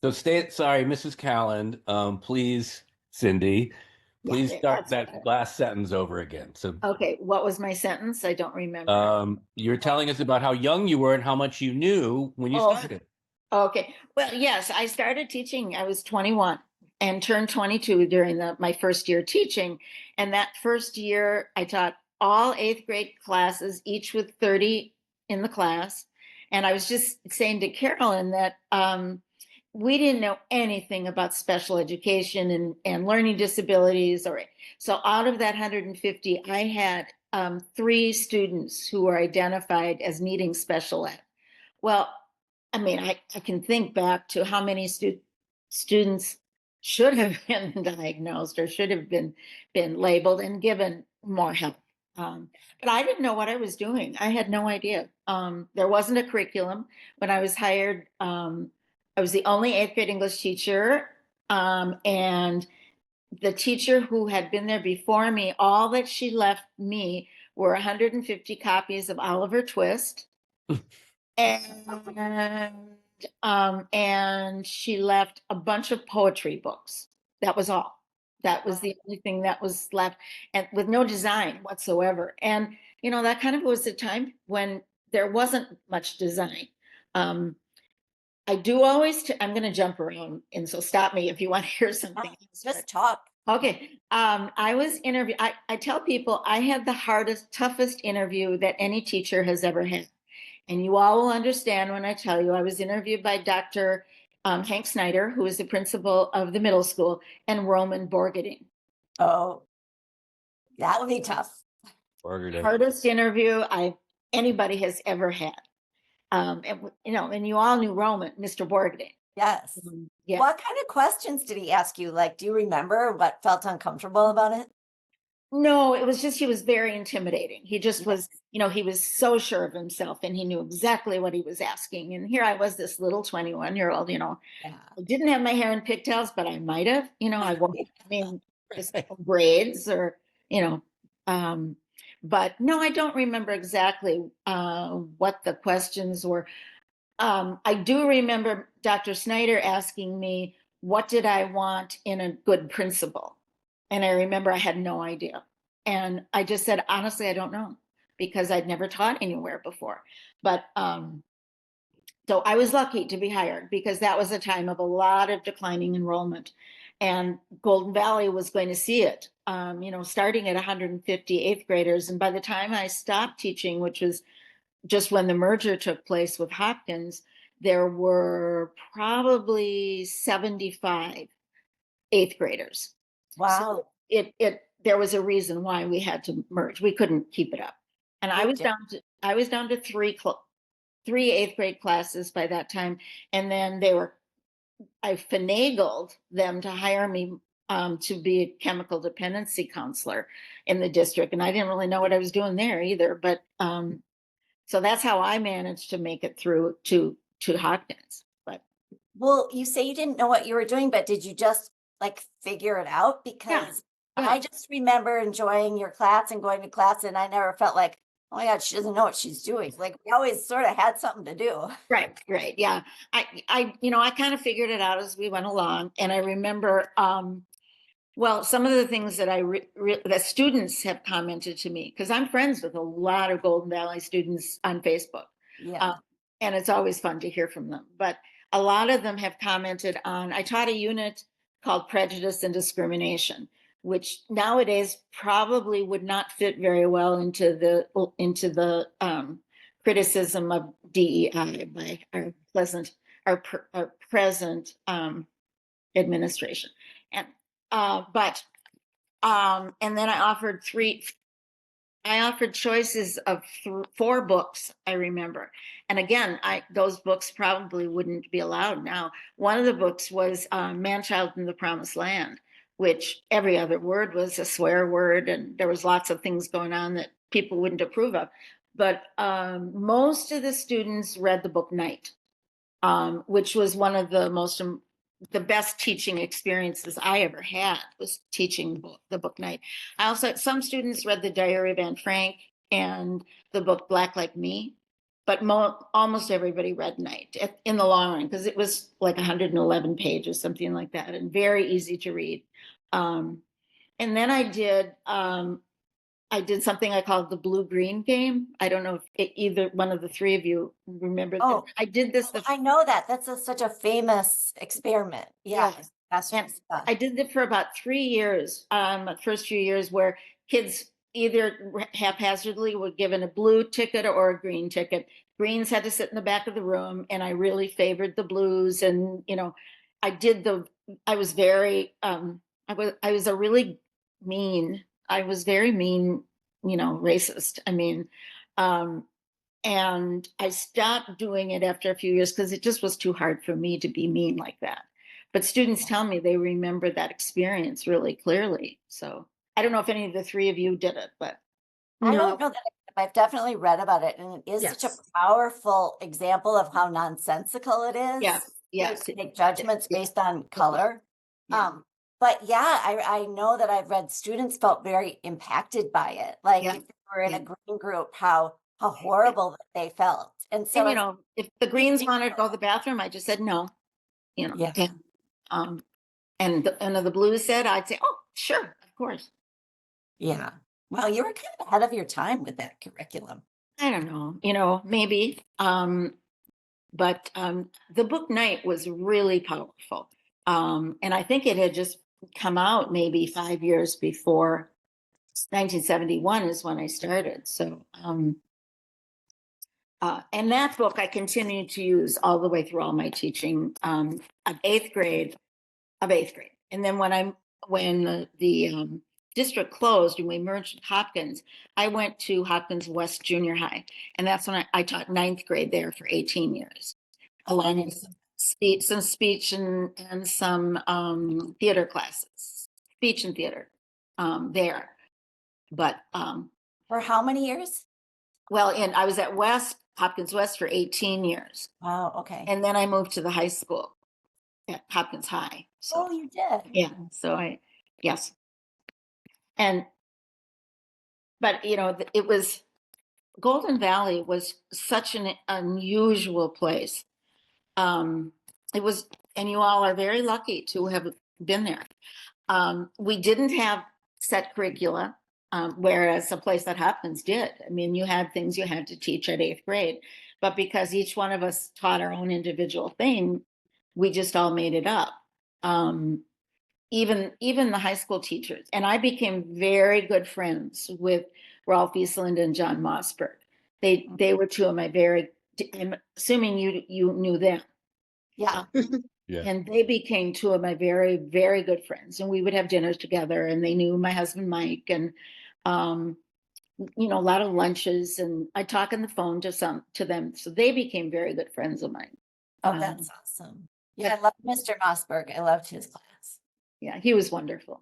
So sorry, Mrs. Calland, please, Cindy, Yeah, please start that's that last sentence over again. So okay. What was my sentence? I don't remember. you're telling us about how young you were and how much you knew when you Oh, started. okay. Well, yes, I started teaching. I was 21 and turned 22 during my first year teaching. And that first year, I taught all eighth grade classes, each with 30 in the class. And I was just saying to Carolyn that we didn't know anything about special education and learning disabilities. So out of that 150, I had three students who were identified as needing special ed. Well, I mean, I can think back to how many students should have been diagnosed or should have been labeled and given more help. But I didn't know what I was doing. I had no idea. There wasn't a curriculum when I was hired. I was the only eighth grade English teacher, and the teacher who had been there before me, all that she left me were 150 copies of Oliver Twist and she left a bunch of poetry books. That was all. That was the only thing that was left, and with no design whatsoever. And that kind of was the time when there wasn't much design. I do always. I'm going to jump around, and so stop me if you want to hear something. Just talk. Okay. I was interviewed. I tell people I had the hardest, toughest interview that any teacher has ever had. And you all will understand when I tell you I was interviewed by Dr. Hank Snyder, who is the principal of the middle school, and Roman Borgading. Oh, that would be tough. Hardest interview anybody has ever had. And you all knew Roman, Mr. Borgading. Yes. Yeah. What kind of questions did he ask you? Like, do you remember what felt uncomfortable about it? No, it was just he was very intimidating. He just was, he was so sure of himself and he knew exactly what he was asking. And here I was, this little 21-year-old, I didn't have my hair in pigtails, but I might have, just braids or, but no, I don't remember exactly what the questions were. I do remember Dr. Snyder asking me, what did I want in a good principal? And I remember I had no idea. And I just said, honestly, I don't know, because I'd never taught anywhere before. But so I was lucky to be hired, because that was a time of a lot of declining enrollment. And Golden Valley was going to see it, starting at 150 eighth graders. And by the time I stopped teaching, which was just when the merger took place with Hopkins, there were probably 75 eighth graders. Wow. So there was a reason why we had to merge. We couldn't keep it up. And I was down to three eighth grade classes by that time. And then I finagled them to hire me to be a chemical dependency counselor in the district. And I didn't really know what I was doing there either. But so that's how I managed to make it through to Hopkins. But well, you say you didn't know what you were doing, but did you just figure it out? Because I just remember enjoying your class and going to class, and I never felt like, oh my God, she doesn't know what she's doing. Like, we always sort of had something to do. Right. Yeah. I kind of figured it out as we went along. And I remember, well, some of the things that that students have commented to me, because I'm friends with a lot of Golden Valley students on Facebook. Yeah. And it's always fun to hear from them. But a lot of them have commented on, I taught a unit called Prejudice and Discrimination, which nowadays probably would not fit very well into the criticism of DEI by our present administration. And and then I offered choices of 4 books, I remember. And again, those books probably wouldn't be allowed now. One of the books was Man-Child in the Promised Land, which every other word was a swear word. And there was lots of things going on that people wouldn't approve of. But most of the students read the book Night, which was one of the best teaching experiences I ever had, was teaching the book Night. I also, some students read the Diary of Anne Frank and the book Black Like Me. but almost everybody read Night in the long run, because it was like 111 pages, something like that, and very easy to read. And then I did something I called the blue-green game. I don't know if either one of the three of you remember. Oh, I did this. I know that. That's such a famous experiment. Yeah. And I did it for about 3 years, the first few years, where kids either haphazardly were given a blue ticket or a green ticket. Greens had to sit in the back of the room, and I really favored the blues. And, I was very, I was a really mean, I was very mean, racist. I mean, and I stopped doing it after a few years because it just was too hard for me to be mean like that. But students tell me they remember that experience really clearly. So I don't know if any of the three of you did it, but I don't know that I've definitely read about it, and it is such a powerful example of how nonsensical it is. Yes. To make judgments based on color. Yeah. But yeah, I know that I've read students felt very impacted by it. Like if they were in a green group, how horrible that they felt. And so, and if the Greens wanted to go to the bathroom, I just said no. Yeah. And the Blues said, I'd say, oh, sure, of course. Yeah. Well, you were kind of ahead of your time with that curriculum. I don't know, maybe. But the book Night was really powerful. And I think it had just come out maybe 5 years before. 1971 is when I started. So, and that book I continued to use all the way through all my teaching of eighth grade. And then when the district closed and we merged with Hopkins, I went to Hopkins West Junior High, and that's when I taught ninth grade there for 18 years, along with some speech and some theater classes, speech and theater there. But for how many years? Well, and I was at Hopkins West for 18 years. Wow, okay. And then I moved to the high school at Hopkins High. So, oh, you did? Yeah. So yes. But it was, Golden Valley was such an unusual place. It was, and you all are very lucky to have been there. We didn't have set curricula, whereas a place that Hopkins did. I mean, you had things you had to teach at eighth grade, but because each one of us taught our own individual thing, we just all made it up. Even the high school teachers. And I became very good friends with Ralph Eastland and John Mossberg. They were two of my I'm assuming you knew them. Yeah. Yeah. And they became two of my very, very good friends. And we would have dinners together, and they knew my husband, Mike, and, a lot of lunches, and I talk on the phone to them. So they became very good friends of mine. Oh, that's awesome. Yeah, I love Mr. Mossberg. I loved his class. Yeah, he was wonderful.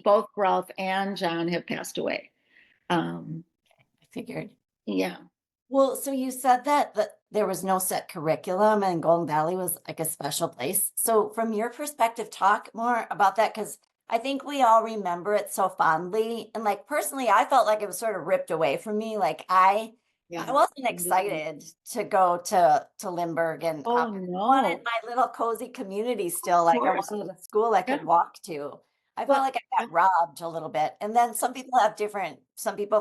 Both Ralph and John have passed away. I figured. Yeah. Well, so you said that there was no set curriculum and Golden Valley was like a special place. So from your perspective, talk more about that, because I think we all remember it so fondly. And like personally, I felt like it was sort of ripped away from me. Like I wasn't excited to go to Lindbergh, and I wanted my little cozy community still. Like I wanted a school I could walk to. I felt like I got robbed a little bit. And then some people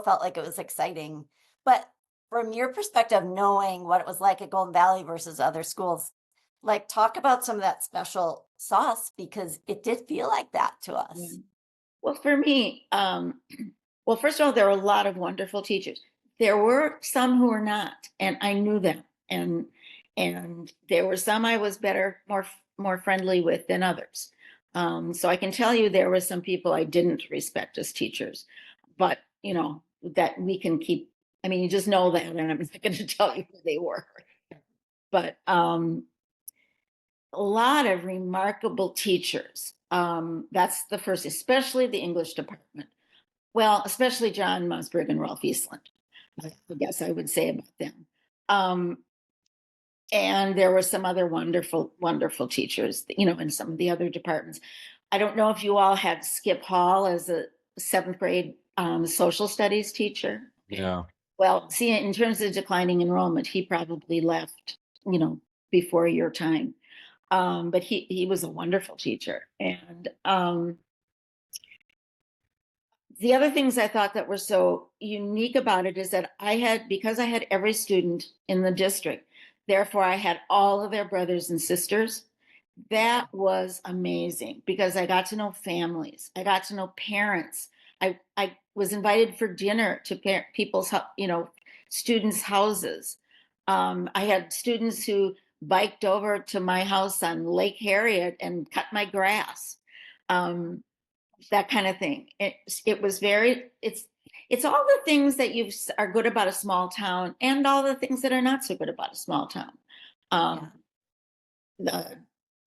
felt like it was exciting. But from your perspective, knowing what it was like at Golden Valley versus other schools, like talk about some of that special sauce, because it did feel like that to us. Yeah. Well, for me, first of all, there were a lot of wonderful teachers. There were some who were not, and I knew them. And there were some I was more friendly with than others. So I can tell you there were some people I didn't respect as teachers, but that we can keep. I mean, you just know that, and I'm not going to tell you who they were. But a lot of remarkable teachers. That's the first, especially the English department. Well, especially John Mossberg and Ralph Eastland. I guess I would say about them. And there were some other wonderful, wonderful teachers, in some of the other departments. I don't know if you all had Skip Hall as a seventh grade social studies teacher. Yeah. Well, see, in terms of declining enrollment, he probably left, before your time. But he was a wonderful teacher. And the other things I thought that were so unique about it is that because I had every student in the district, therefore I had all of their brothers and sisters. That was amazing because I got to know families. I got to know parents. I was invited for dinner to people's, students' houses. I had students who biked over to my house on Lake Harriet and cut my grass. That kind of thing. It was it's all the things that are good about a small town and all the things that are not so good about a small town.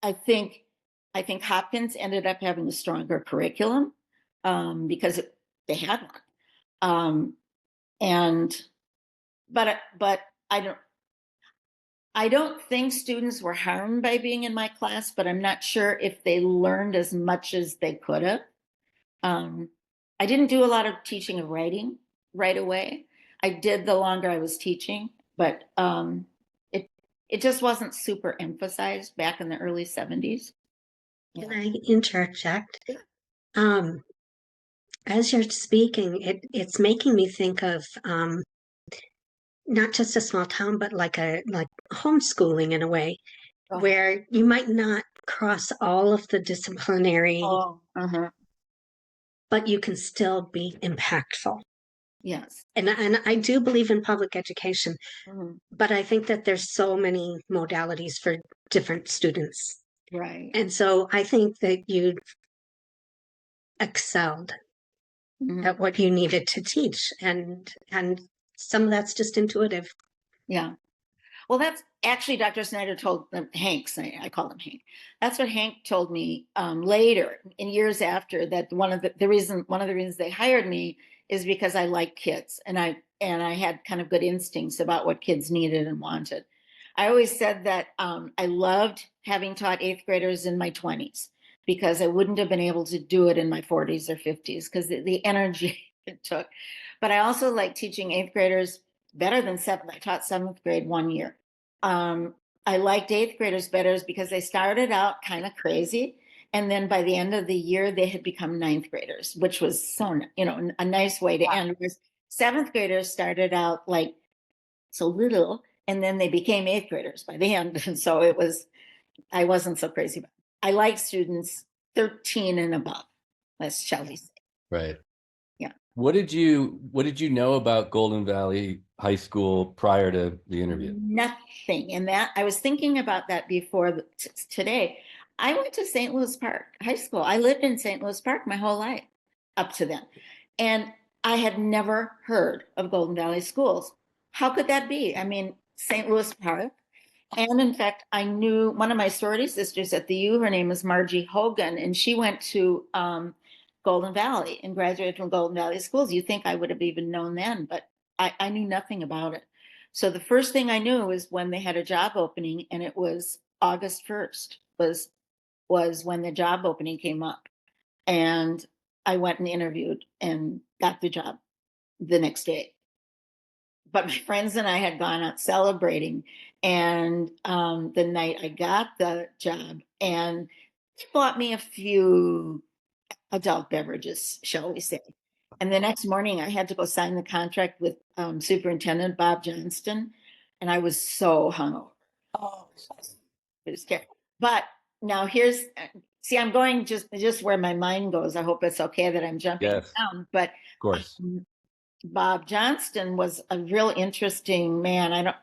I think Hopkins ended up having a stronger curriculum because they had one. But I don't think students were harmed by being in my class, but I'm not sure if they learned as much as they could have. I didn't do a lot of teaching of writing right away. I did the longer I was teaching, but it just wasn't super emphasized back in the early 70s. Can I interject? As you're speaking, it's making me think of not just a small town, but like homeschooling in a way, where you might not cross all of the disciplinary, but you can still be impactful. Yes. And I do believe in public education, but I think that there's so many modalities for different students. Right. And so I think that you excelled at what you needed to teach. And some of that's just intuitive. Yeah. Well, that's actually Dr. Snyder told Hank, I call him Hank. That's what Hank told me later, in years after, that one of the reasons they hired me is because I like kids and I had kind of good instincts about what kids needed and wanted. I always said that I loved having taught eighth graders in my 20s because I wouldn't have been able to do it in my 40s or 50s because the energy it took. But I also like teaching eighth graders better than seventh. I taught seventh grade 1 year. I liked eighth graders better because they started out kind of crazy. And then by the end of the year, they had become ninth graders, which was so, a nice way to end. Because seventh graders started out like so little, and then they became eighth graders by the end. And so I wasn't so crazy about it. I like students 13 and above, shall we say. Right. Yeah. What did you know about Golden Valley High School prior to the interview? Nothing. And that I was thinking about that before today. I went to St. Louis Park High School. I lived in St. Louis Park my whole life up to then. And I had never heard of Golden Valley schools. How could that be? I mean, St. Louis Park. And in fact, I knew one of my sorority sisters at the U, her name is Margie Hogan, and she went to Golden Valley and graduated from Golden Valley schools. You think I would have even known then, but I knew nothing about it. So the first thing I knew was when they had a job opening, and it was August 1st was when the job opening came up. And I went and interviewed and got the job the next day. But my friends and I had gone out celebrating, and the night I got the job, and he bought me a few adult beverages, shall we say. And the next morning I had to go sign the contract with Superintendent Bob Johnston, and I was so hungover. Oh, it was terrible. But now I'm going just where my mind goes. I hope it's okay that I'm jumping down, but of course. Bob Johnston was a real interesting man.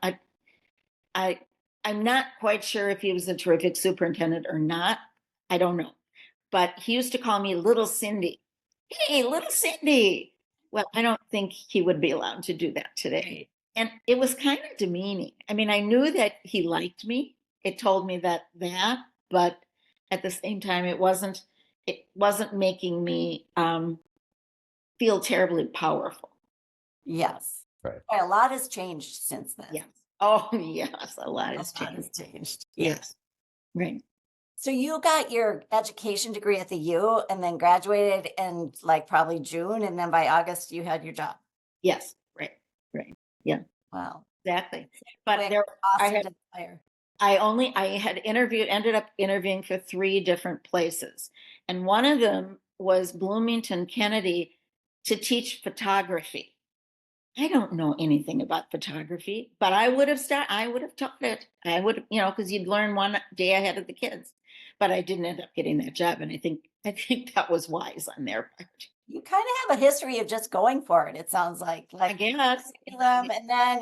I'm not quite sure if he was a terrific superintendent or not. I don't know. But he used to call me Little Cindy. Hey, Little Cindy. Well, I don't think he would be allowed to do that today. And it was kind of demeaning. I mean, I knew that he liked me. It told me that, but at the same time, it wasn't making me feel terribly powerful. Yes. Right. A lot has changed since then. Yes. Oh, yes. A lot has changed. Yes. Right. So you got your education degree at the U and then graduated in like probably June. And then by August you had your job. Yes. Right. Right. Wow. exactly. But Quick, there, I Austin had, to fire. ended up interviewing for 3 different places. And one of them was Bloomington Kennedy to teach photography. I don't know anything about photography, but I would have taught it. I would have, because you'd learn one day ahead of the kids. But I didn't end up getting that job. And I think that was wise on their part. You kind of have a history of just going for it. It sounds like I guess. curriculum,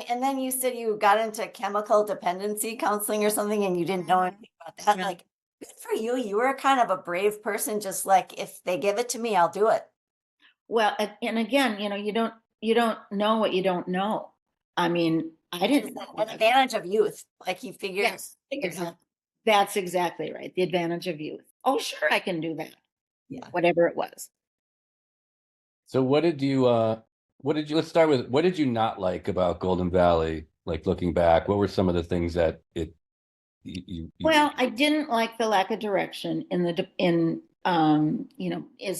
and then you said you got into chemical dependency counseling or something, and you didn't know anything about that. Yeah. Like, good for you. You were kind of a brave person. Just like, if they give it to me, I'll do it. Well, and again, you don't know what you don't know. I mean, I Which is didn't know. an advantage of youth. Like you figured Yes, it exactly. out. That's exactly right. The advantage of youth. Oh, sure, I can do that. Yeah. Whatever it was. So let's start with, what did you not like about Golden Valley? Like looking back, what were some of the things that you Well, I didn't like the lack of direction as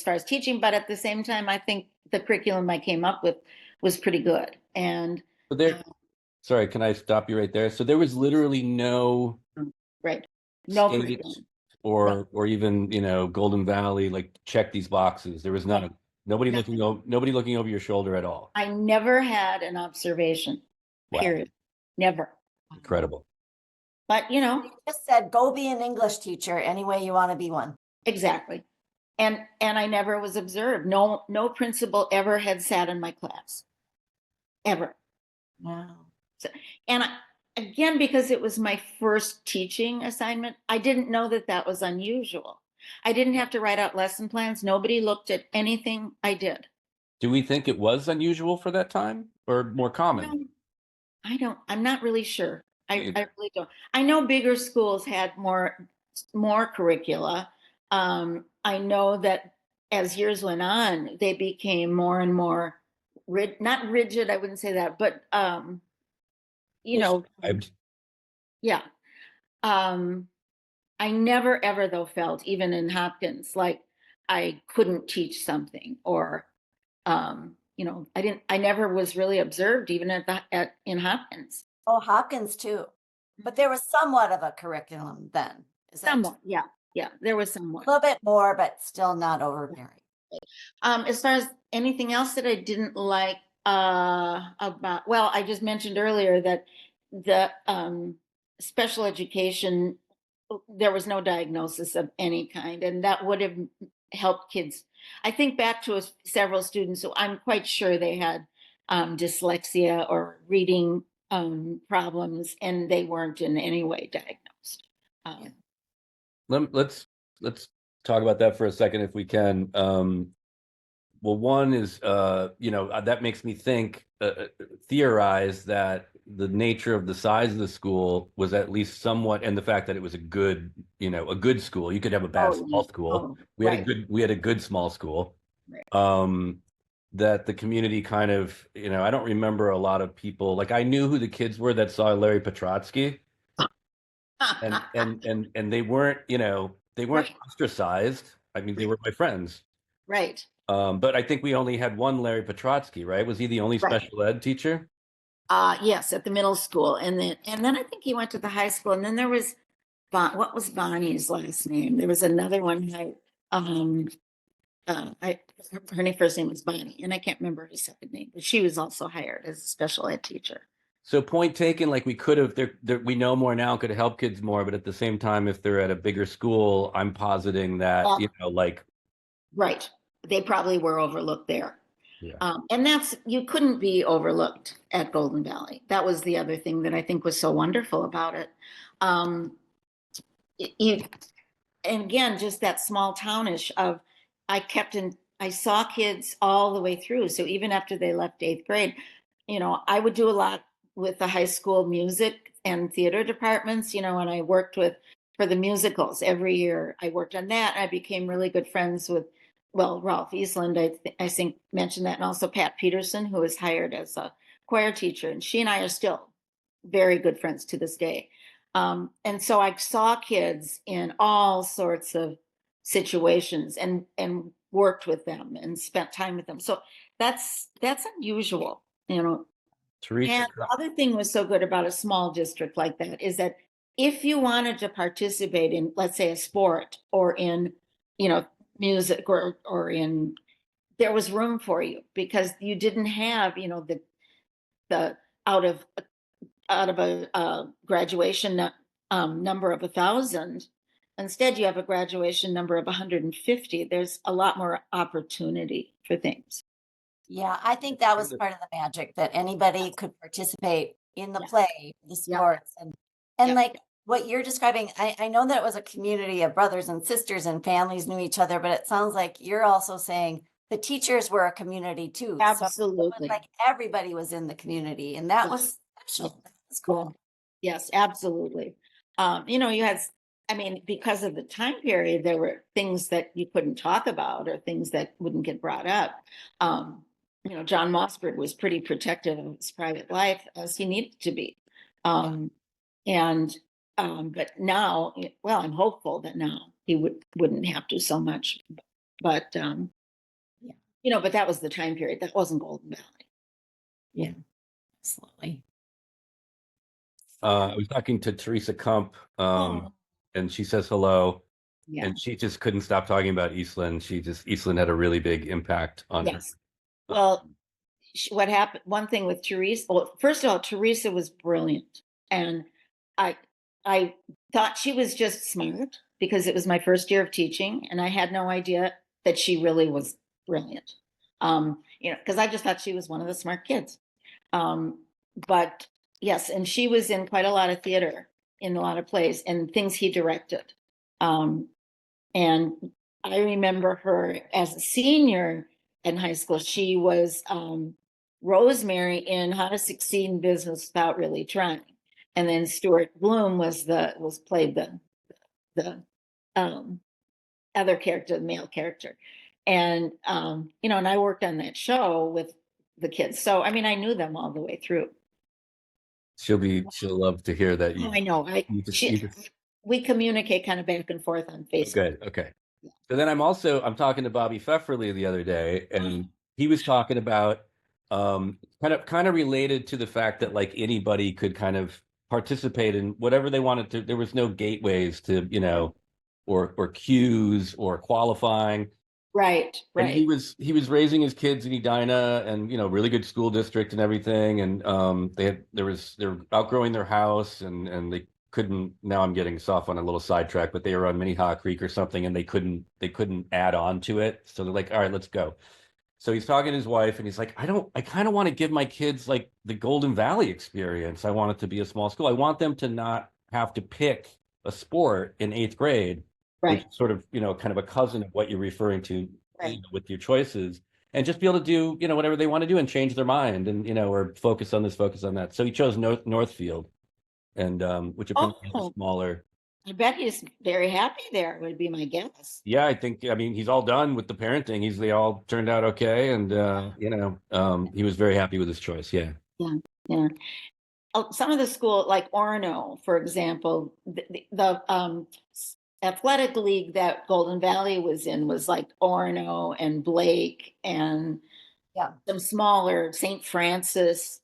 far as teaching, but at the same time, I think the curriculum I came up with was pretty good. And so there, sorry, can I stop you right there? So there was literally no right, no state curriculum. or even, Golden Valley, like check these boxes. There was none. Nobody Nothing. nobody looking over your shoulder at all. I never had an observation, Wow. period. Never. Incredible. But You just said, go be an English teacher any way you want to be one. exactly. And I never was observed. No principal ever had sat in my class. Ever. Wow. And again, because it was my first teaching assignment, I didn't know that was unusual. I didn't have to write out lesson plans. Nobody looked at anything I did. Do we think it was unusual for that time or more common? I'm not really sure. I Either. really don't. I know bigger schools had more curricula. I know that as years went on, they became more and more not rigid, I wouldn't say that, but you know, Prescribed. yeah. Um, I never ever though felt, even in Hopkins, like I couldn't teach something or I never was really observed even in Hopkins. Oh, Hopkins too. But there was somewhat of a curriculum then. Is that Somewhat, yeah. Yeah, there was a somewhat. little bit more, but still not overbearing? As far as anything else that I didn't like about, well, I just mentioned earlier that the special education, there was no diagnosis of any kind, and that would have helped kids. I think back to several students who I'm quite sure they had dyslexia or reading problems, and they weren't in any way diagnosed. Let's talk about that for a second if we can. Well, one is, that makes me theorize that the nature of the size of the school was at least somewhat, and the fact that it was a good school. You could have a bad small school. We had a good small school. Right. That the community kind of, I don't remember a lot of people. Like I knew who the kids were that saw Larry Petrotsky, and they weren't, they weren't Right. ostracized. I mean, they were my friends. Right. But I think we only had one Larry Petrotsky, right? Was he the only Right. special ed teacher? Yes, at the middle school, and then I think he went to the high school, and then there was what was Bonnie's last name? There was another one. Her first name was Bonnie, and I can't remember her second name, but she was also hired as a special ed teacher. So point taken, like we could have, we know more now, could help kids more, but at the same time, if they're at a bigger school, I'm positing that, Right. They probably were overlooked there. Yeah. And you couldn't be overlooked at Golden Valley. That was the other thing that I think was so wonderful about it. And again, just that small townish of, I saw kids all the way through. So even after they left 8th grade, I would do a lot with the high school music and theater departments, and I worked for the musicals every year. I worked on that. I became really good friends with, Ralph Eastland, I think mentioned that, and also Pat Peterson, who was hired as a choir teacher. And she and I are still very good friends to this day. And so I saw kids in all sorts of situations and worked with them and spent time with them. So that's unusual, Teresa, And the other thing was so good about a small district like that is that if you wanted to participate in, let's say, a sport or in, music or in, there was room for you because you didn't have, the out of a graduation number of 1,000. Instead, you have a graduation number of 150. There's a lot more opportunity for things. Yeah, I think that was part of the magic, that anybody could participate in the play, the sports, and Yep. like what you're describing. I know that it was a community of brothers and sisters and families knew each other, but it sounds like you're also saying the teachers were a community too. So it was Absolutely. like everybody was in the community, and that was special. That's cool. Yes, absolutely. You had, because of the time period, there were things that you couldn't talk about or things that wouldn't get brought up. John Mossberg was pretty protective of his private life as he needed to be. But now, well, I'm hopeful that now he wouldn't have to so much. But, but that was the time period. That wasn't Golden Valley. Yeah, absolutely. I was talking to Teresa Kump, and she says hello. Yeah. And she just couldn't stop talking about Eastland. Eastland had a really big impact on her. Yes. Well, what happened, one thing with Teresa, well, first of all, Teresa was brilliant. And I thought she was just smart because it was my first year of teaching. And I had no idea that she really was brilliant. Because I just thought she was one of the smart kids. But yes, and she was in quite a lot of theater, in a lot of plays and things he directed. And I remember her as a senior in high school. She was Rosemary in How to Succeed in Business Without Really Trying. And then Stuart Bloom played the other character, the male character. And and I worked on that show with the kids. So I knew them all the way through. She'll love to hear that. I know. We communicate kind of back and forth on Facebook. Okay. So then I'm talking to Bobby Pfefferly the other day, and he was talking about kind of related to the fact that like anybody could kind of participate in whatever they wanted to. There was no gateways to, or cues or qualifying. Right. And he was raising his kids in Edina, and really good school district and everything. And they're outgrowing their house, and they couldn't. Now I'm getting off on a little sidetrack, but they were on Minnehaha Creek or something, and they couldn't add on to it. So they're like, all right, let's go. So he's talking to his wife, and he's like, I kind of want to give my kids like the Golden Valley experience. I want it to be a small school. I want them to not have to pick a sport in 8th grade. Right. Which is sort of, kind of a cousin of what you're referring to, right. With your choices, and just be able to do, whatever they want to do and change their mind and, or focus on this, focus on that. So he chose Northfield, and which apparently is smaller. I bet he's very happy there, would be my guess. Yeah, I think, he's all done with the parenting. They all turned out okay. And, he was very happy with his choice. Yeah. Yeah. Some of the school, like Orono, for example, the athletic league that Golden Valley was in was like Orono and Blake and some smaller St. Francis,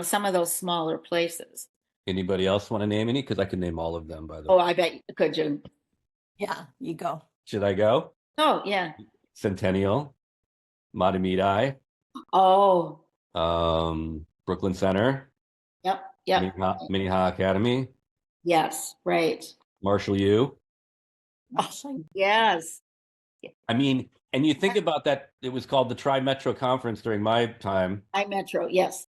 some of those smaller places. Anybody else want to name any? Because I could name all of them, by the way. Oh, I bet you could, you. Yeah, you go. Should I go? Oh, yeah. Centennial, Matamidi. Oh. Brooklyn Center. Yep. Minnehaha Academy. Yes, right. Marshall U. Oh, yes. And you think about that, it was called the Tri-Metro Conference during my time. Tri-Metro, yes.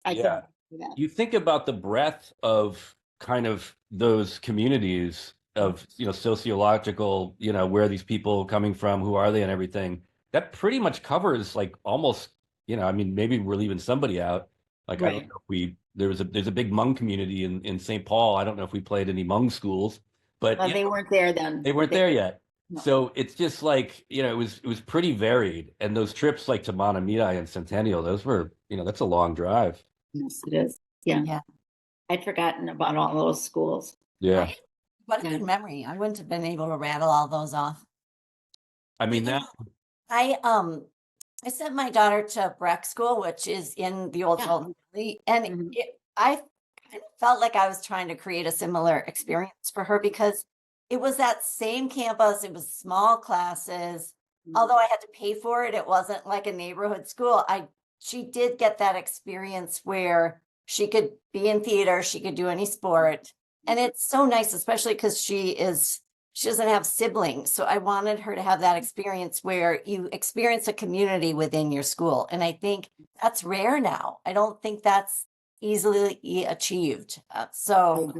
You think about the breadth of kind of those communities of, sociological, where are these people coming from, who are they and everything. That pretty much covers like almost, maybe we're leaving somebody out. Like, right. I don't know if there's a big Hmong community in St. Paul. I don't know if we played any Hmong schools. But they weren't there then. They weren't there yet. No. So it's just like, it was pretty varied. And those trips like to Matamidi and Centennial, those were, that's a long drive. Yes, it is. Yeah. I'd forgotten about all those schools. Yeah. What a good memory. I wouldn't have been able to rattle all those off. I sent my daughter to Breck School, which is in the old Fulton And Mhm. I kind of felt like I was trying to create a similar experience for her because it was that same campus. It was small classes. Although I had to pay for it, it wasn't like a neighborhood school. She did get that experience where she could be in theater, she could do any sport. And it's so nice, especially because she doesn't have siblings. So I wanted her to have that experience where you experience a community within your school. And I think that's rare now. I don't think that's easily achieved. So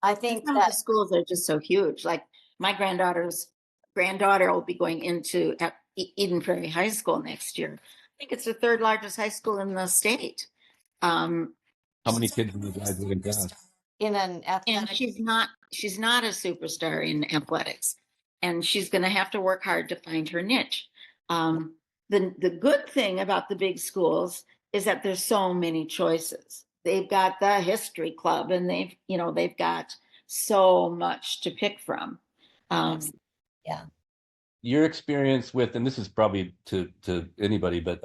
I think Some of that, the schools are just so huge. Like my granddaughter's granddaughter will be going into Eden Prairie High School next year. I think it's the third largest high school in the state. Um, How many kids in the graduating class? in an and athletic, she's not a superstar in athletics, and she's going to have to work hard to find her niche. The good thing about the big schools is that there's so many choices. They've got the history club, and they've got so much to pick from. yeah. Your experience with, and this is probably to anybody, but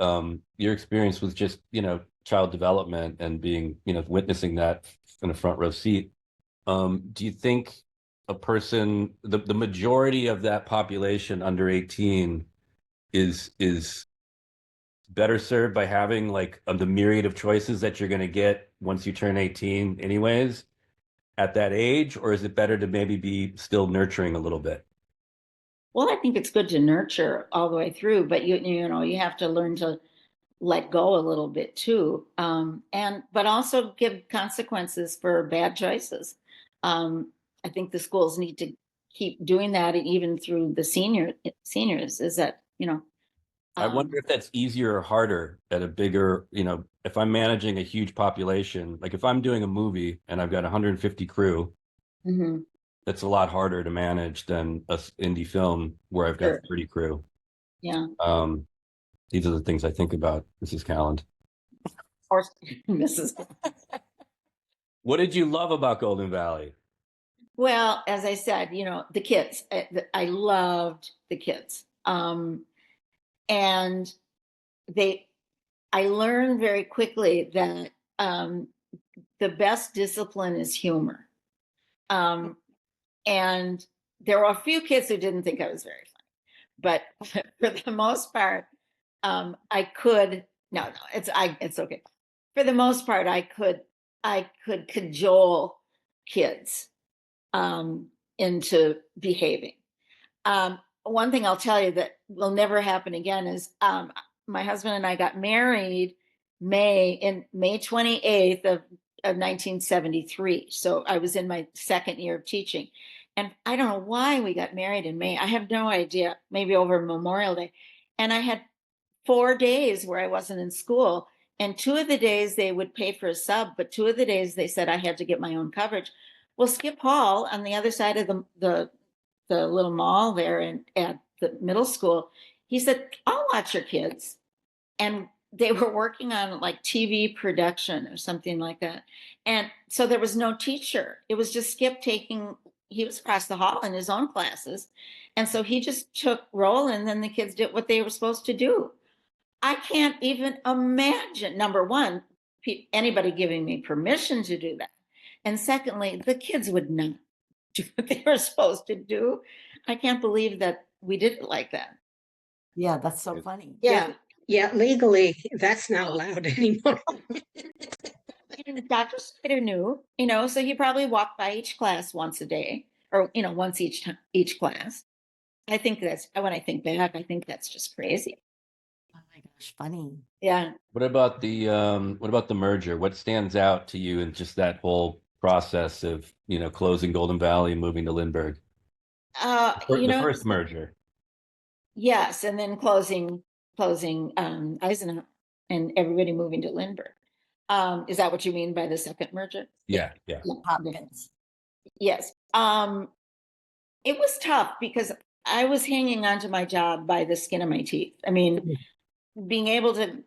your experience with just, child development and being, witnessing that in a front row seat. Do you think a person, the majority of that population under 18 is better served by having like the myriad of choices that you're going to get once you turn 18 anyways at that age, or is it better to maybe be still nurturing a little bit? Well, I think it's good to nurture all the way through, but you have to learn to let go a little bit too, but also give consequences for bad choices. I think the schools need to keep doing that, even through the seniors. Is that I wonder if that's easier or harder at a bigger, if I'm managing a huge population, like if I'm doing a movie and I've got 150 crew, mhm, that's a lot harder to manage than a indie film where I've got sure. 30 crew. Yeah. These are the things I think about, Mrs. Kalland. Or Mrs. What did you love about Golden Valley? Well, as I said, the kids. I loved the kids, and they. I learned very quickly that the best discipline is humor. Um, and there were a few kids who didn't think I was very funny, but for the most part, I could. No, no, it's okay. For the most part, I could cajole kids into behaving. One thing I'll tell you that will never happen again is my husband and I got married May 28th of 1973. So I was in my second year of teaching. And I don't know why we got married in May. I have no idea, maybe over Memorial Day. And I had 4 days where I wasn't in school. And 2 of the days they would pay for a sub, but 2 of the days they said I had to get my own coverage. Well, Skip Hall on the other side of the little mall there at the middle school, he said, I'll watch your kids. And they were working on like TV production or something like that. And so there was no teacher. It was just Skip he was across the hall in his own classes. And so he just took roll, and then the kids did what they were supposed to do. I can't even imagine, number one, anybody giving me permission to do that. And secondly, the kids would not do what they were supposed to do. I can't believe that we did it like that. Yeah, that's so funny. Yeah. Yeah, legally, that's not allowed anymore. And Dr. Snyder knew, so he probably walked by each class once a day, or, once each class. I think when I think back, I think that's just crazy. Oh my gosh, funny. Yeah. What about the merger? What stands out to you in just that whole process of, closing Golden Valley and moving to Lindbergh? The first merger. Yes, and then closing Eisenhower and everybody moving to Lindbergh. Is that what you mean by the second merger? Yeah. Hopkins. Yes. It was tough because I was hanging on to my job by the skin of my teeth. I mean, being able to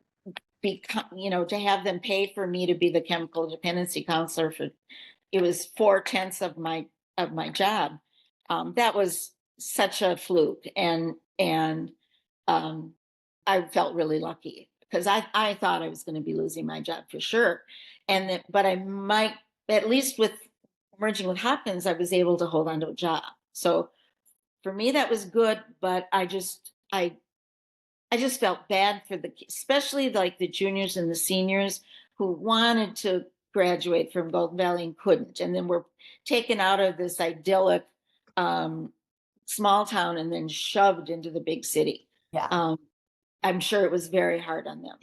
to have them pay for me to be the chemical dependency counselor it was 4/10 of my job. That was such a fluke, and I felt really lucky because I thought I was going to be losing my job for sure. But I might, at least with merging with Hopkins, I was able to hold on to a job. So for me, that was good, but I just felt bad for especially like the juniors and the seniors who wanted to graduate from Golden Valley and couldn't, and then were taken out of this idyllic small town and then shoved into the big city. Yeah. I'm sure it was very hard on them.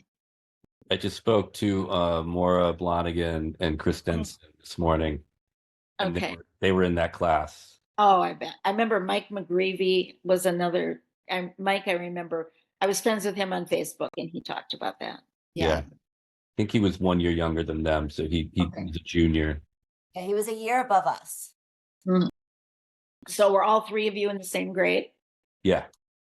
I just spoke to Maura Blonigan and Chris Denson this morning, and Okay. they were in that class. Oh, I bet. I remember Mike McGreevy was another. Mike, I remember I was friends with him on Facebook, and he talked about that. Yeah. I think he was 1 year younger than them, so he Okay. was a junior. Yeah, he was a year above us. So were all three of you in the same grade? Yeah,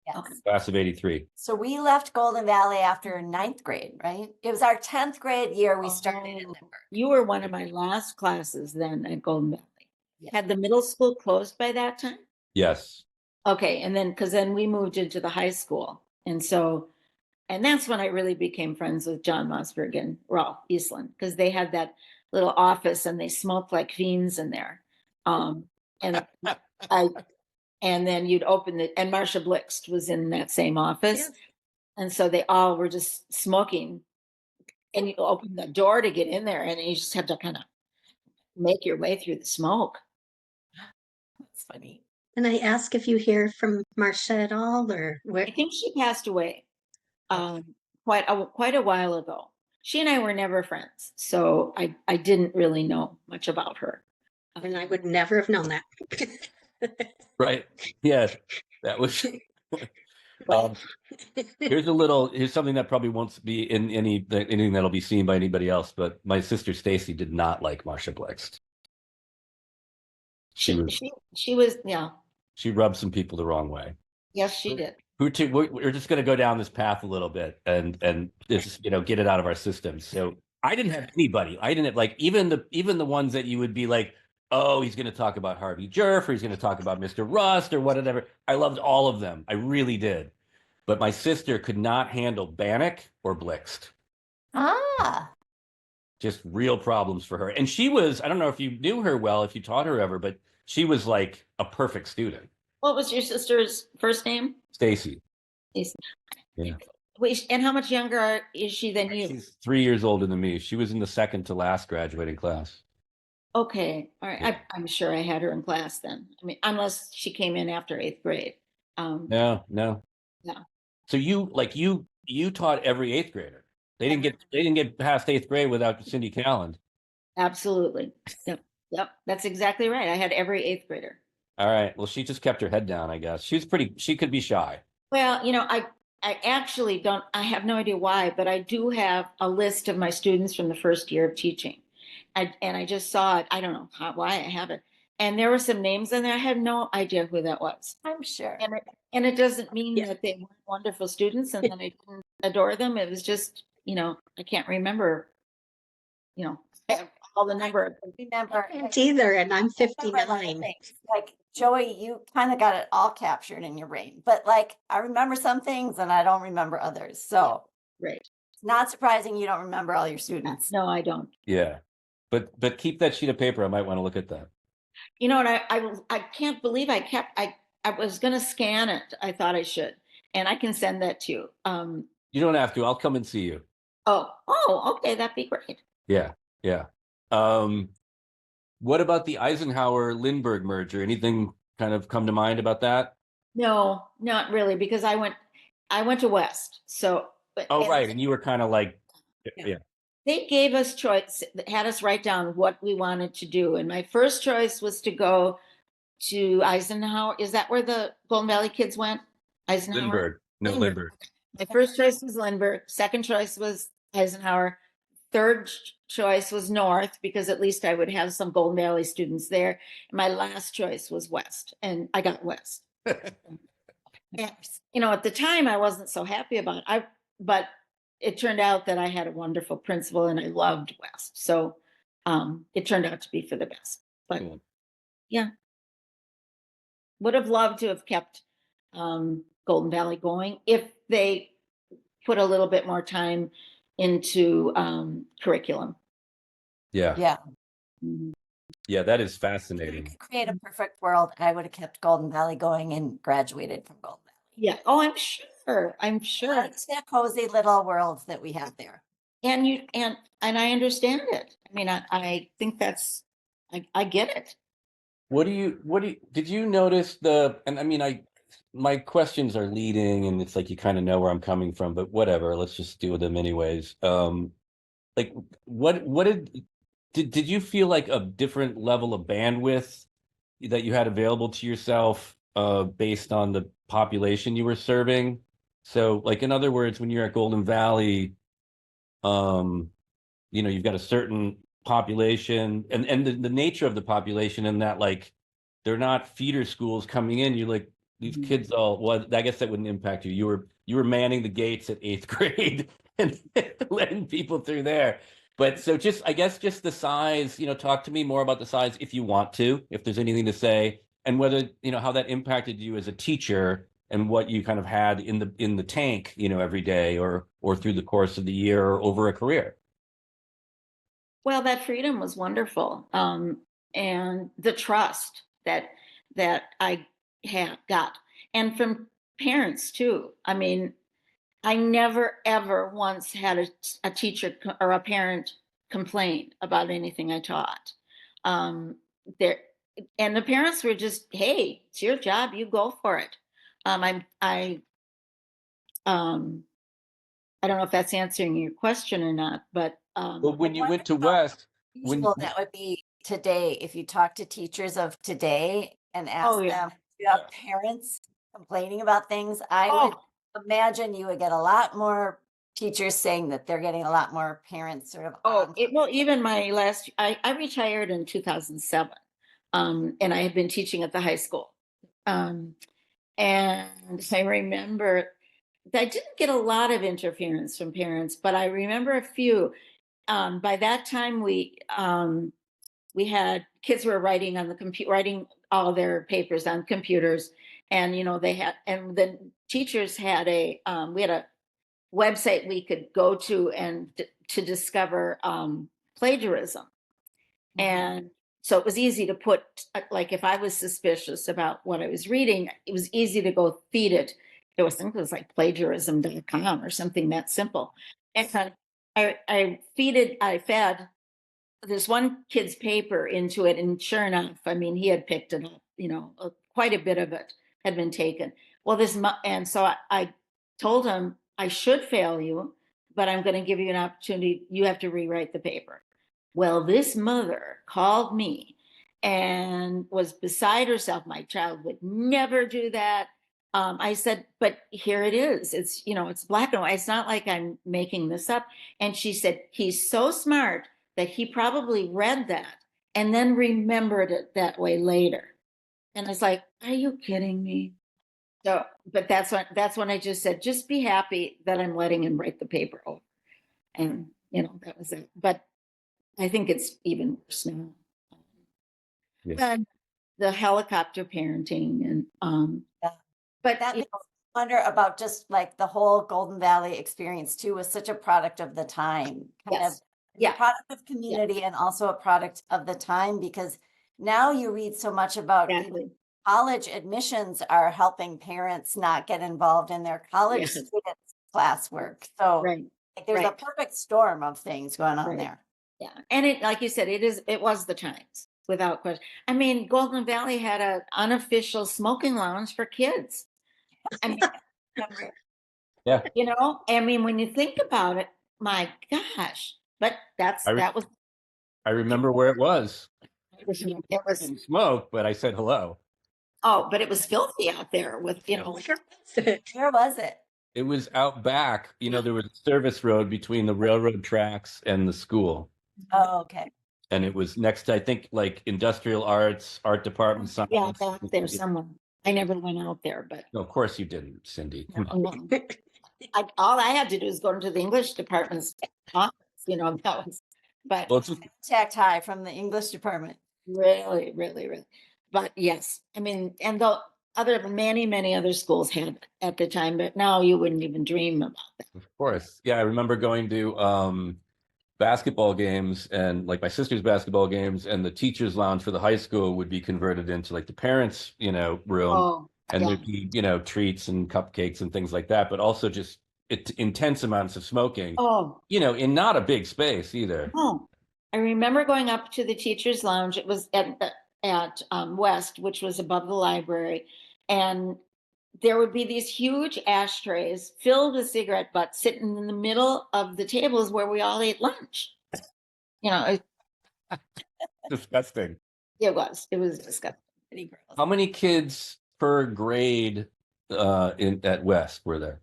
Yes. Okay. class of '83. So we left Golden Valley after 9th grade, right? It was our 10th grade year we started in Lindbergh. You were one of my last classes then at Golden Valley. Yeah. Had the middle school closed by that time? Yes. Okay, and then because then we moved into the high school, and that's when I really became friends with John Mossberg and Ralph Eastland, because they had that little office and they smoked like fiends in there. And and then you'd open it, and Marsha Blixt was in that same office, Yes. and so they all were just smoking, and you open the door to get in there, and you just have to kind of make your way through the smoke. That's funny. And I ask if you hear from Marcia at all, or where? I think she passed away quite a while ago. She and I were never friends, so I didn't really know much about her. And I would never have known that. Right. Yeah, that was. Here's something that probably won't be in anything that'll be seen by anybody else. But my sister Stacy did not like Marsha Blixt. She was, yeah. She rubbed some people the wrong way. Yes, she did. We're just going to go down this path a little bit and just get it out of our system. So I didn't have anybody. I didn't have, like, even the ones that you would be like, oh, he's going to talk about Harvey Jerf, or he's going to talk about Mr. Rust or whatever. I loved all of them. I really did. But my sister could not handle Bannock or Blixt. Just real problems for her. And she was, I don't know if you knew her well, if you taught her ever, but she was like a perfect student. What was your sister's first name? Stacy. Yeah. Wait, and how much younger is she than you? She's 3 years older than me. She was in the second to last graduating class. Okay. All right. Yeah. I'm sure I had her in class then. I mean, unless she came in after 8th grade. No. Yeah. So you taught every 8th grader. They didn't get past 8th grade without Cindy Kalland. Absolutely. Yep. That's exactly right. I had every 8th grader. All right. Well, she just kept her head down, I guess. She could be shy. Well, I actually don't, I have no idea why, but I do have a list of my students from the first year of teaching. And I just saw it. I don't know why I have it. And there were some names in there. I had no idea who that was. I'm sure. And it doesn't mean that they weren't wonderful students and that I didn't adore them. It was just, I can't remember, all the number. Remember Either, and I'm 59. Like Joey, you kind of got it all captured in your brain, but like I remember some things and I don't remember others. So Right. It's not surprising you don't remember all your students. No, I don't. Yeah. But keep that sheet of paper. I might want to look at that. And I can't believe I was going to scan it. I thought I should, and I can send that to you. You don't have to. I'll come and see you. Oh, okay. That'd be great. Yeah. What about the Eisenhower-Lindbergh merger? Anything kind of come to mind about that? No, not really, because I went to West. So. Right. And you were kind of like, yeah. They gave us choice, had us write down what we wanted to do. And my first choice was to go to Eisenhower. Is that where the Golden Valley kids went? Eisenhower? Lindbergh. No, Lindbergh. My first choice was Lindbergh. Second choice was Eisenhower. Third choice was North, because at least I would have some Golden Valley students there. And my last choice was West, and I got West. At the time I wasn't so happy about it. But it turned out that I had a wonderful principal and I loved West. So it turned out to be for the best. But yeah, would have loved to have kept Golden Valley going if they put a little bit more time into curriculum. Yeah. Yeah. Mhm. Yeah, that is If you fascinating. could create a perfect world, I would have kept Golden Valley going and graduated from Golden Valley. Yeah. Oh, I'm sure. I'm sure. It's that cozy little world that we have there. And I understand it. I mean, I think that's, I get it. Did you notice and I mean, my questions are leading and it's like you kind of know where I'm coming from, but whatever, let's just deal with them anyways. Like what did you feel like a different level of bandwidth that you had available to yourself based on the population you were serving? So like in other words, when you're at Golden Valley, you've got a certain population and the nature of the population in that like they're not feeder schools coming in. You're like these kids well, I guess that wouldn't impact you. You were manning the gates at 8th grade and letting people through there. But so I guess just the size, talk to me more about the size if you want to, if there's anything to say, and whether, how that impacted you as a teacher and what you kind of had in the tank, every day or through the course of the year or over a career. Well, that freedom was wonderful. And the trust that I got, and from parents too. I mean, I never ever once had a teacher or a parent complain about anything I taught. There, and the parents were just, "Hey, it's your job. You go for it." Um, I don't know if that's answering your question or not, but Well, when you wonder went to how West, usual that would be today if you talk to teachers of today and ask oh yeah, them, do you have parents complaining about things? I would imagine you would get a lot more teachers saying that they're getting a lot more parents sort of well, even my last, I retired in 2007, and I had been teaching at the high school, and I remember I didn't get a lot of interference from parents, but I remember a few. By that time, we had kids were writing on the computer, writing all their papers on computers, and they had, and the teachers had we had a website we could go to and to discover plagiarism. And so it was easy to put, like, if I was suspicious about what I was reading, it was easy to go feed it. I think it was like plagiarism.com or something that simple. And I fed this one kid's paper into it, and sure enough, I mean, he had picked it up, quite a bit of it had been taken. Well, and so I told him, I should fail you, but I'm going to give you an opportunity. You have to rewrite the paper. Well, this mother called me and was beside herself. My child would never do that. I said, but here it is. It's black and white. It's not like I'm making this up. And she said, he's so smart that he probably read that and then remembered it that way later. And I was like, are you kidding me? So, but that's when I just said, just be happy that I'm letting him write the paper over. And, that was it. But I think it's even worse now. Yes. And the helicopter parenting and Yeah. but that makes me wonder about just like the whole Golden Valley experience too was such a product of the time, kind of a product of community and also a product of the time, because now you read so much about exactly. College admissions are helping parents not get involved in their college students' classwork. So Right. like, there's a perfect storm of things going on there. Yeah. And it, like you said, it was the times without question. I mean, Golden Valley had an unofficial smoking lounge for kids. I mean, Yeah. I mean, when you think about it, my gosh, but that was. I remember where it was. It was. Didn't smoke, but I said hello. Oh, but it was filthy out there with, Where was it? It was out back. There was a service road between the railroad tracks and the school. Oh, okay. And it was next to, I think, like industrial arts, art department, science. Yeah, back there somewhere. I never went out there, but. No, of course you didn't, Cindy. Come on. All I had to do is go into the English department's office, that was, but. Well, Contact high from the English department. Really, really, really. But yes, I mean, and many other schools had at the time, but now you wouldn't even dream about that. Of course. Yeah, I remember going to basketball games and like my sister's basketball games, and the teachers' lounge for the high school would be converted into like the parents, room. Oh, And yeah. there'd be, treats and cupcakes and things like that, but also just intense amounts of smoking, Oh, in not a big space either. oh. I remember going up to the teacher's lounge. It was at West, which was above the library, and there would be these huge ashtrays filled with cigarette butts sitting in the middle of the tables where we all ate lunch. It Disgusting. was disgusting. Pretty gross. How many kids per grade at West were there?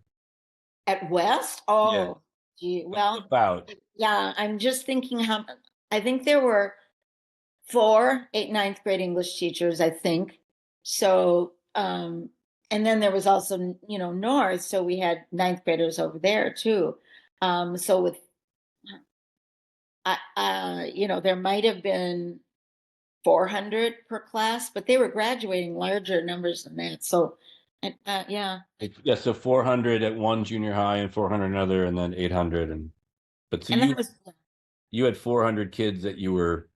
At West? Oh, Yeah. gee. Well, About. yeah, I'm just thinking I think there were 4 8th, 9th grade English teachers, I think. So, and then there was also, North, so we had 9th graders over there too. So with, there might have been 400 per class, but they were graduating larger numbers than that. So, yeah. Yeah, so 400 at one junior high and 400 another, and then 800. But so And that was, you had 400 kids that you were,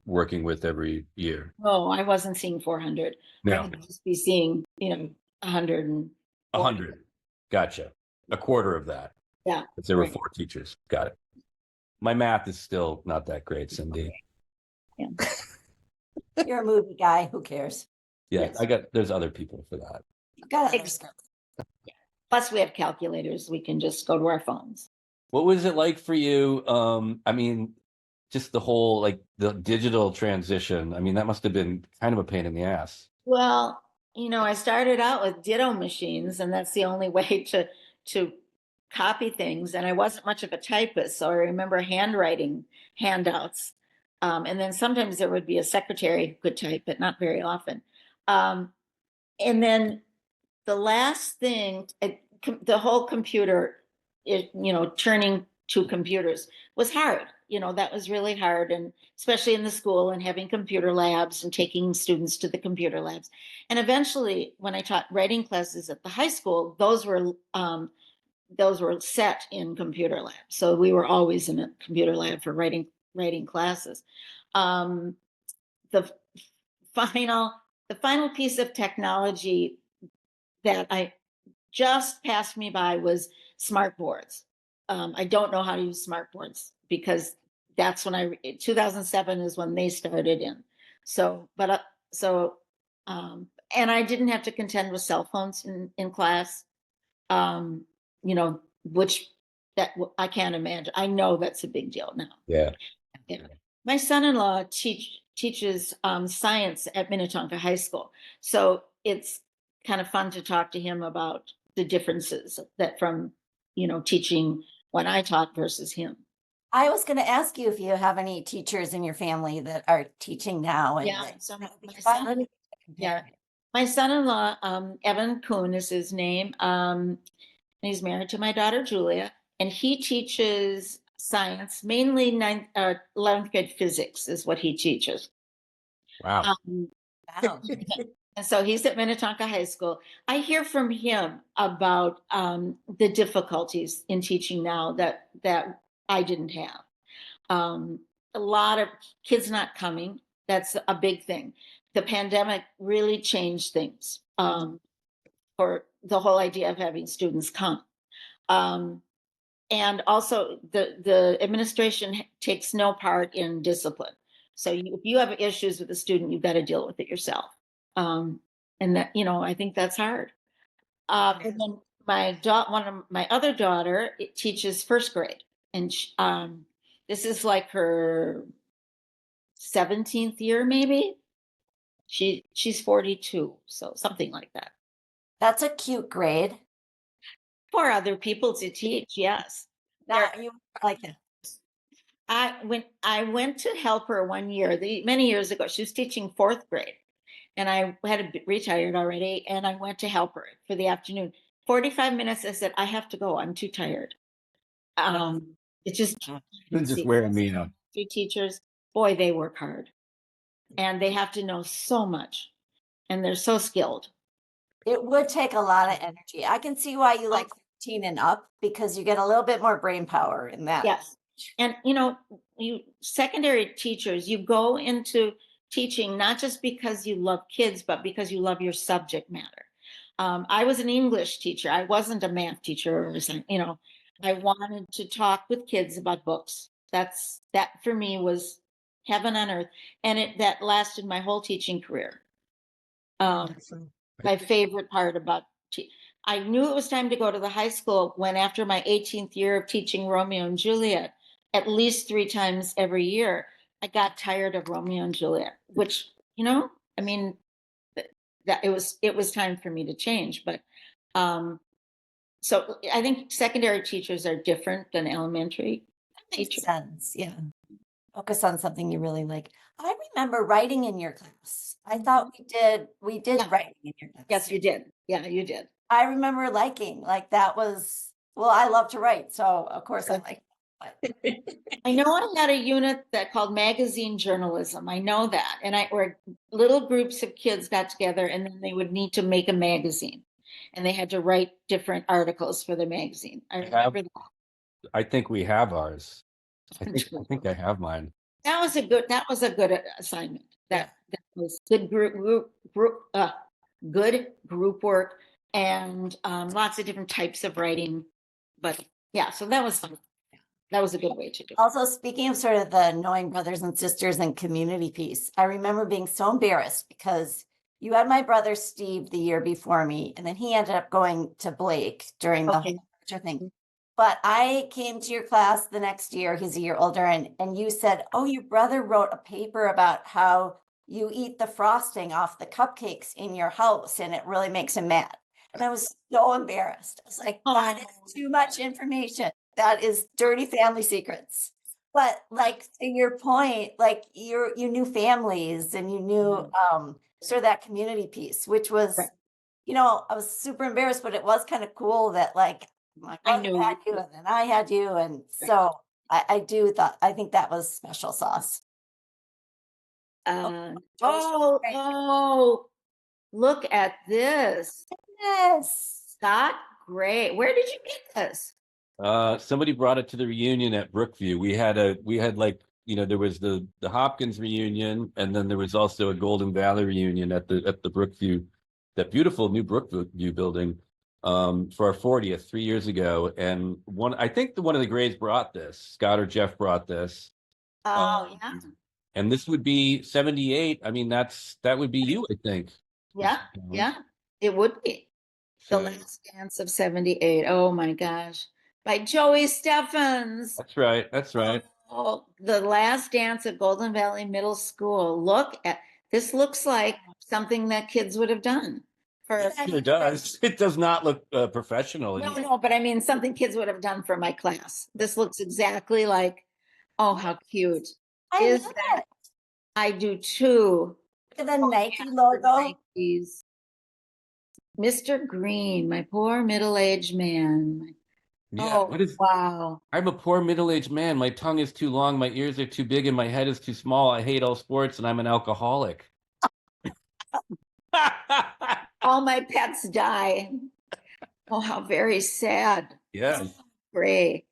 working with every year. no, I wasn't seeing 400. I No, would just be seeing, 100 and 100. Gotcha. A quarter of that. yeah. If there were Right. 4 teachers. Got it. My math is still not that great, Cindy. Yeah. You're a movie guy. Who cares? Yeah, Yes. there's other people for that. You've got other Ex- skills. Plus, we have calculators. We can just go to our phones. What was it like for you? I mean, just the whole like the digital transition. I mean, that must have been kind of a pain in the ass. Well, I started out with ditto machines, and that's the only way to copy things. And I wasn't much of a typist, so I remember handwriting handouts. And then sometimes there would be a secretary who could type, but not very often. And then the last thing, the whole computer, turning to computers was hard. That was really hard, and especially in the school and having computer labs and taking students to the computer labs. And eventually, when I taught writing classes at the high school, those were set in computer labs. So we were always in a computer lab for writing classes. Um, the final piece of technology that I just passed me by was smart boards. I don't know how to use smart boards because that's when 2007 is when they started in. So, and I didn't have to contend with cell phones in class, which I can't imagine. I know that's a big deal now. Yeah. Yeah. My son-in-law teaches science at Minnetonka High School. So it's kind of fun to talk to him about the differences that from, teaching when I taught versus him. I was going to ask you if you have any teachers in your family that are teaching now. And Yeah. that- So that would be my fun son- to yeah. compare. My son-in-law, Evan Kuhn is his name. And he's married to my daughter, Julia, and he teaches science, mainly 11th grade physics is what he teaches. Wow. Wow. And so he's at Minnetonka High School. I hear from him about the difficulties in teaching now that I didn't have. A lot of kids not coming. That's a big thing. The pandemic really changed things for the whole idea of having students come. And also the administration takes no part in discipline. So if you have issues with a student, you've got to deal with it yourself. And that, I think that's hard. And then one of my other daughter teaches first grade, and this is like her 17th year, maybe. She's 42, so something like that. That's a cute grade. For other people to teach, yes. Not you like that. I went to help her one year, many years ago. She was teaching 4th grade, and I had retired already, and I went to help her for the afternoon. 45 minutes. I said, I have to go. I'm too tired. It's just Just wearing me out. 3 teachers. Boy, they work hard, and they have to know so much, and they're so skilled. It would take a lot of energy. I can see why you like 15 and up, because you get a little bit more brain power in that. Yes. And you secondary teachers, you go into teaching not just because you love kids, but because you love your subject matter. I was an English teacher. I wasn't a math teacher or something, I wanted to talk with kids about books. That for me was heaven on earth. And that lasted my whole teaching career. Awesome. My favorite part about I knew it was time to go to the high school when, after my 18th year of teaching Romeo and Juliet, at least 3 times every year, I got tired of Romeo and Juliet, which, I mean, that it was time for me to change. But so I think secondary teachers are different than elementary Makes teachers. sense. Yeah. Focus on something you really like. I remember writing in your class. I thought we did Yeah. writing in your class. Yes, you did. Yeah, you did. I remember liking, like, that was, well, I love to write, so of course I like it. I know I had a unit that called magazine journalism. I know that. And where little groups of kids got together and then they would need to make a magazine and they had to write different articles for the magazine. I remember that. I think we have ours. I think I have mine. That was a good assignment. That was good good group work, and lots of different types of writing. But yeah, so that was fun. That was a good way to do it. Also, speaking of sort of the knowing brothers and sisters and community piece, I remember being so embarrassed because you had my brother Steve the year before me, and then he ended up going to Blake during the whole merger thing. But I came to your class the next year, he's a year older, and you said, oh, your brother wrote a paper about how you eat the frosting off the cupcakes in your house, and it really makes him mad. And I was so embarrassed. I was like, that is too much information. That is dirty family secrets. But like, to your point, like, you knew families and you knew sort of that community piece, which was, I was super embarrassed, but it was kind of cool that, like, my brother had you and then I had you. And so I think that was special sauce. Look at this. Yes. Scott, great. Where did you get this? Somebody brought it to the reunion at Brookview. We had like, there was the Hopkins reunion, and then there was also a Golden Valley reunion at the Brookview, that beautiful new Brookview building, for our 40th 3 years ago. And I think one of the grades brought this. Scott or Jeff brought this. Oh, yeah. And this would be 78. I mean, that would be you, I think. Yeah, yeah, it would be. The Last Dance of 78. Oh my gosh. By Joey Steffens. That's right. That's right. Oh, The Last Dance at Golden Valley Middle School. Look at this. Looks like something that kids would have done. It does. It does not look professional. No, but I mean something kids would have done for my class. This looks exactly like, oh, how cute. I love it. I do too. Look at the Nike logo. Nikes. Mr. Green, my poor middle-aged man. Yeah, wow. I'm a poor middle-aged man. My tongue is too long, my ears are too big, and my head is too small. I hate all sports, and I'm an alcoholic. All my pets die. Oh, how very sad. Yeah. Great.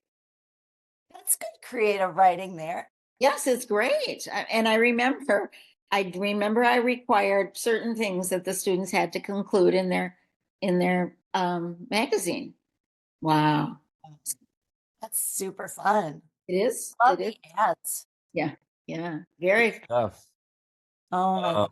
That's good creative writing there. Yes, it's great. And I remember I required certain things that the students had to conclude in their magazine. Wow. That's super fun. It is. Love It is. the ads. Yeah. Very Tough. Oh,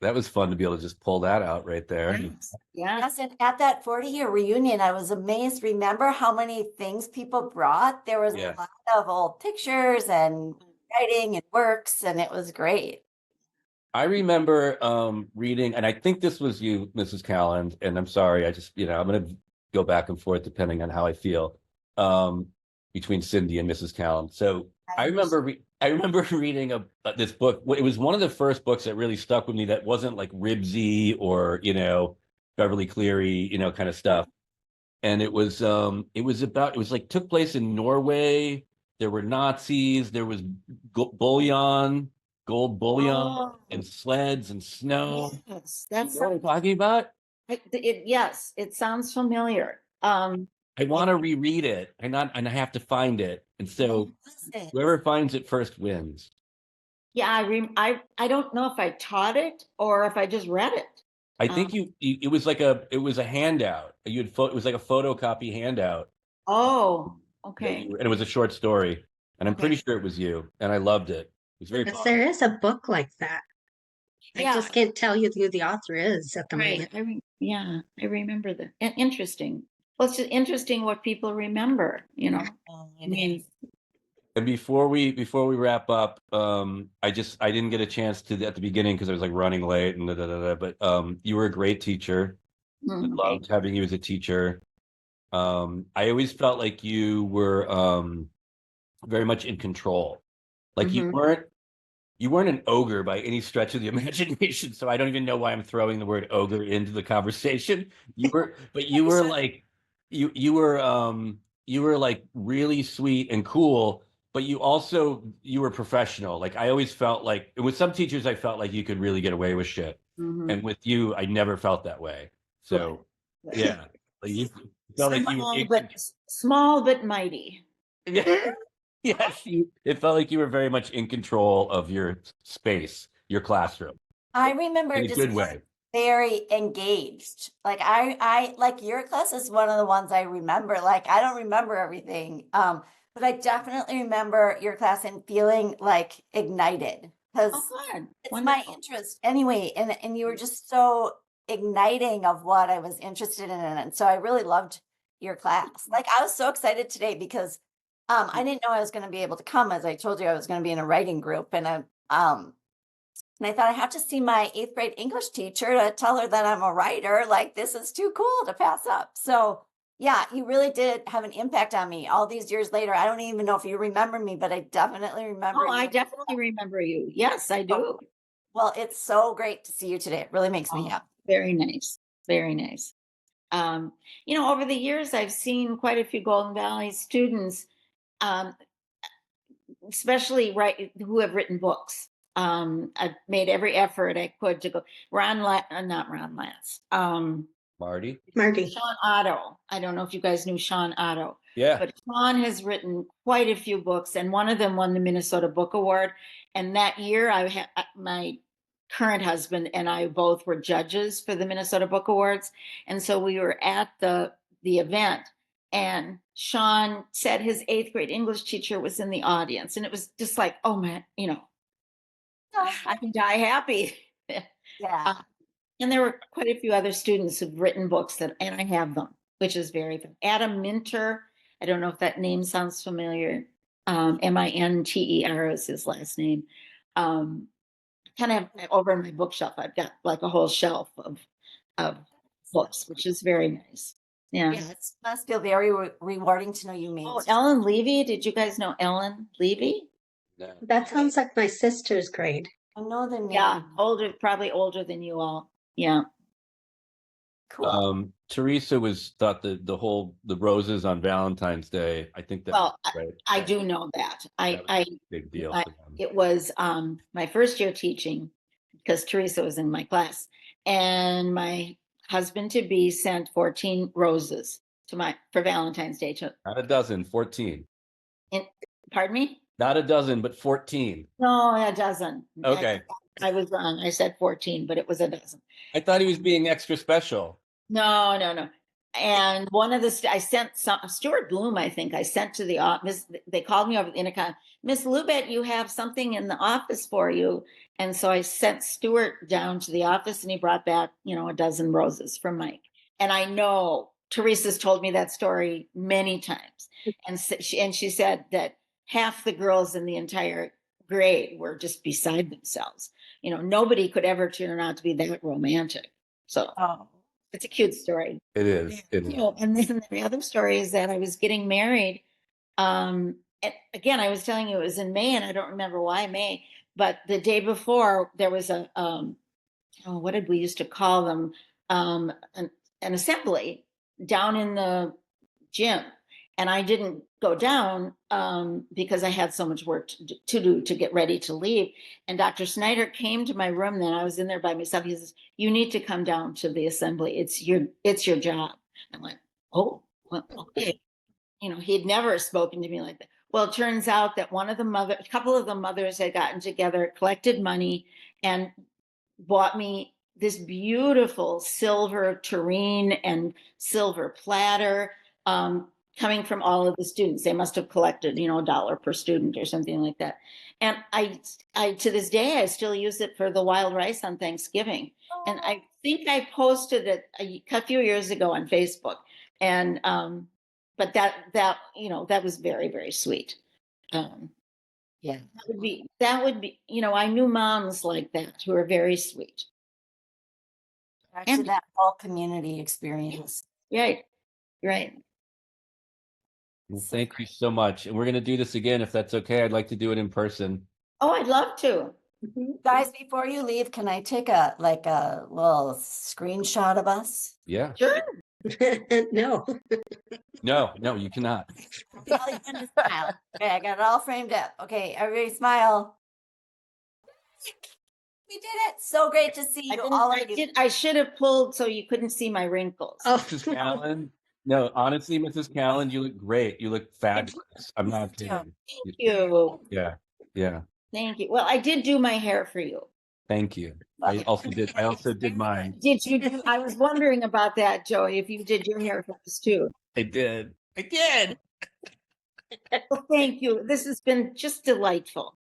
that was fun to be able to just pull that out right there. Yeah. yes, and at that 40-year reunion, I was amazed. Remember how many things people brought? There was a lot of old pictures and writing and works, and it was great. I remember reading, and I think this was you, Mrs. Kalland, and I'm sorry, I just, I'm going to go back and forth depending on how I feel, between Cindy and Mrs. Kalland. So I remember reading this book. It was one of the first books that really stuck with me that wasn't like Ribsy or, Beverly Cleary, kind of stuff. And it was like took place in Norway. There were Nazis. There was gold bullion, and sleds and snow. Yes, You know what I'm talking about? Yes, it sounds familiar. I want to reread it. And I have to find it. And so it? whoever finds it first wins. Yeah, I don't know if I taught it or if I just read it. I think it was like it was a handout. It was like a photocopy handout. Oh, that okay. and it was a short story. And I'm Okay. pretty sure it was you. And I loved it. It was very Because popular. there is a book like that. I Yeah, just can't tell you who the author is at the right. moment. Yeah, I remember that. Interesting. Well, it's just interesting what people remember, you know. Oh, I mean, And before we wrap up, I didn't get a chance to at the beginning because I was like running late and but you were a great teacher. I okay. loved having you as a teacher. I always felt like you were very much in control. Like Mhm. you weren't an ogre by any stretch of the imagination. So I don't even know why I'm throwing the word ogre into the conversation. But you were like you were like really sweet and cool, but you were professional. Like I always felt like with some teachers I felt like you could really get away with shit. Mhm. And with you, I never felt that way. So Good. yeah. Like you felt like you were Small but mighty. yeah. Yes, it felt like you were very much in control of your space, your classroom, I remember in a just good way. very engaged. Like I like your class is one of the ones I remember. Like I don't remember everything. But I definitely remember your class and feeling like ignited Oh, because good. it's my Wonderful. interest anyway. And you were just so igniting of what I was interested in. And so I really loved your class. Like I was so excited today because I didn't know I was going to be able to come. As I told you, I was going to be in a writing group and I thought I have to see my 8th grade English teacher to tell her that I'm a writer. Like, this is too cool to pass up. So, yeah, you really did have an impact on me all these years later. I don't even know if you remember me, but I definitely remember Oh, I you. definitely remember you. Yes, I Oh, do. well, it's so great to see you today. It really makes me Oh, happy. very nice. Very nice. Over the years, I've seen quite a few Golden Valley students, um, especially who have written books. I've made every effort I could to go. Not Ron Lance. Marty? Marty. Sean Otto. I don't know if you guys knew Sean Otto, Yeah. but Sean has written quite a few books, and one of them won the Minnesota Book Award. And that year, I had my current husband and I both were judges for the Minnesota Book Awards, and so we were at the event. And Sean said his 8th grade English teacher was in the audience, and it was just like, oh man, I can die happy. Yeah. Uh, and there were quite a few other students who've written books and I have them, which is very fun. Adam Minter, I don't know if that name sounds familiar. Minter is his last name. Kind of over in my bookshelf, I've got like a whole shelf of books, which is very nice. Yeah. Yeah, it must feel very rewarding to know you made. Oh, Ellen Levy. Did you guys know Ellen Levy? No. That sounds like my sister's grade. I know the name. Yeah, probably older than you all. Yeah. Cool. Teresa was thought the roses on Valentine's Day. I think that Well, right. I do know that. That was a big deal I for them. it was my first year teaching because Teresa was in my class, and my husband to be sent 14 roses for Valentine's Day Not a dozen, 14. in, pardon me? Not a dozen, but 14. No, a dozen. Okay. I was wrong. I said 14, but it was a dozen. I thought he was being extra special. No, no, no. And one of I sent Stuart Bloom, I think I sent to the office. They called me over the intercom. Miss Lubet, you have something in the office for you. And so I sent Stuart down to the office and he brought back, a dozen roses from Mike. And I know Teresa's told me that story many times. And she said that half the girls in the entire grade were just beside themselves. Nobody could ever turn out to be that romantic. So Oh. it's a cute story. It is. It is. And then the other story is that I was getting married. And again, I was telling you it was in May, and I don't remember why May, but the day before there was what did we used to call them? An assembly down in the gym. And I didn't go down because I had so much work to do to get ready to leave. And Dr. Snyder came to my room then. I was in there by myself. He says, "You need to come down to the assembly. It's your job." I'm like, "Oh, well, okay." You know, he'd never spoken to me like that. Well, it turns out that a couple of the mothers had gotten together, collected money, and bought me this beautiful silver tureen and silver platter, coming from all of the students. They must have collected, you know, $1 per student or something like that. And I to this day, I still use it for the wild rice on Thanksgiving. And I think I posted it a few years ago on Facebook. And but that you know, that was very, very sweet. Yeah, that would be, you know, I knew moms like that who are very sweet. Actually, And that whole community experience. right, right. Well, thank you so much. And we're going to do this again if that's okay. I'd like to do it in person. Oh, I'd love to. Guys, before you leave, can I take a little screenshot of us? Yeah. Sure. No. No, you cannot. All you can is smile. Okay, I got it all framed up. Okay, everybody smile. We did it. So great to see you. All of you. I should have pulled so you couldn't see my wrinkles. Oh, Mrs. Calland. No, honestly, Mrs. Calland, you look great. You look fabulous. I'm not kidding. Thank you. Yeah. Yeah. Thank you. Well, I did do my hair for you. Thank you. I also did mine. Did you do? I was wondering about that, Joey, if you did your hair for us too. I did. Well, thank you. This has been just delightful.